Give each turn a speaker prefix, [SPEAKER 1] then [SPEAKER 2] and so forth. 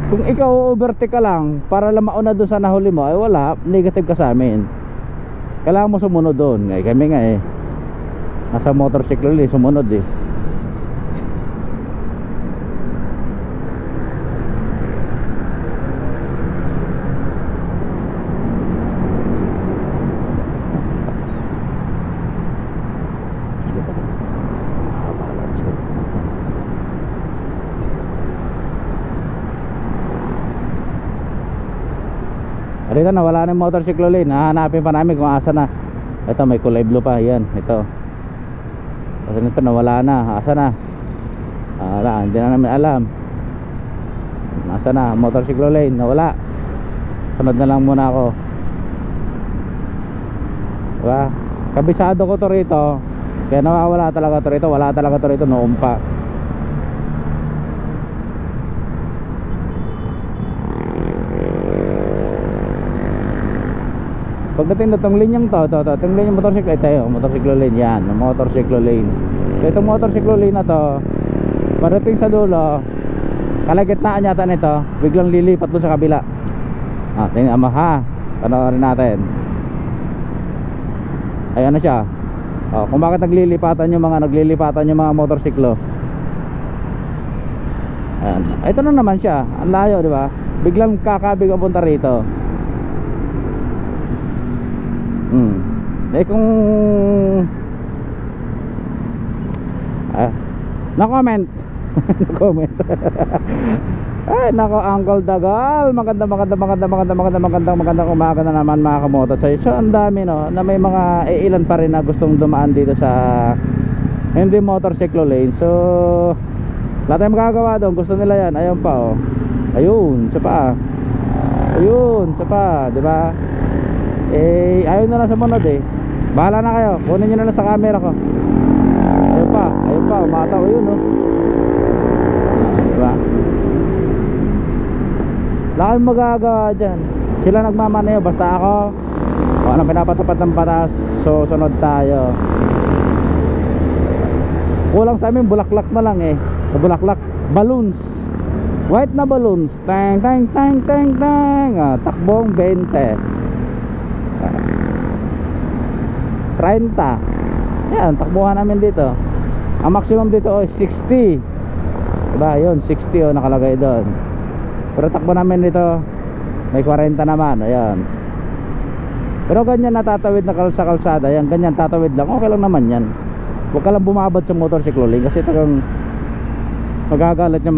[SPEAKER 1] Kung ikaw overtake ka lang para lang mauna doon sa nahuli mo, ay wala, negative ka sa amin. Kailangan mo sumunod doon. Ngay kami nga eh, nasa motorcycle ulit, sumunod eh. Dito na wala na yung motorcycle lane. Hahanapin pa namin kung asa na. Ito may kulay blue pa. Yan ito. Kasi nito nawala na. Asa na? Wala. Hindi na namin alam. Asa na motorcycle lane. Nawala. Sunod na lang muna ako. Diba? Kabisado ko to rito. Kaya nawawala talaga to rito. Wala talaga to rito noon pa. Pagdating na itong linyang to, itong linyang motorcycle, ito yung motorcycle lane yan, motorcycle lane. So itong motorcycle lane na to, pagdating sa dulo, kalagitnaan yata nito, biglang lilipat doon sa kabila. Tingnan mo ha, panoorin natin. Ayan na siya. Kung bakit naglilipatan yung mga motorsiklo. Ayan. Ito na naman siya, ang layo, di ba? Biglang kakabig ang punta rito. Kung no comment. No comment. Ay nako Uncle Dagal, magandang umaga na naman mga kamoto. So ang dami no na may mga ilan pa rin na gustong dumaan dito sa hindi motorcycle lane. So lahat tayong magagawa doon, gusto nila yan. Ayun pa oh. Ayun, isa pa. Ayun, isa pa, di ba? Ayaw na lang sumunod eh. Bahala na kayo, kunin nyo na lang sa camera ko. Ayun pa, umataw yun oh. Diba? Wala kang magagawa dyan. Sila nagmamaneho, basta ako kung anong pinapatapat ng batas, so sunod tayo. Kulang sa amin, bulaklak na lang eh. Bulaklak, balloons. White na balloons. Tang tang tang tang tang. Takbong 20. 30. Yan, takbuhan namin dito. Ang maximum dito is 60. Diba, yun, 60 nakalagay doon. Pero takbo namin dito may 40 naman, ayan. Pero ganyan natatawid na sa kalsada, yan, ganyan tatawid lang, okay lang naman yan. Huwag ka lang bumabad sa motorcycle lane kasi talagang magagalit yung mga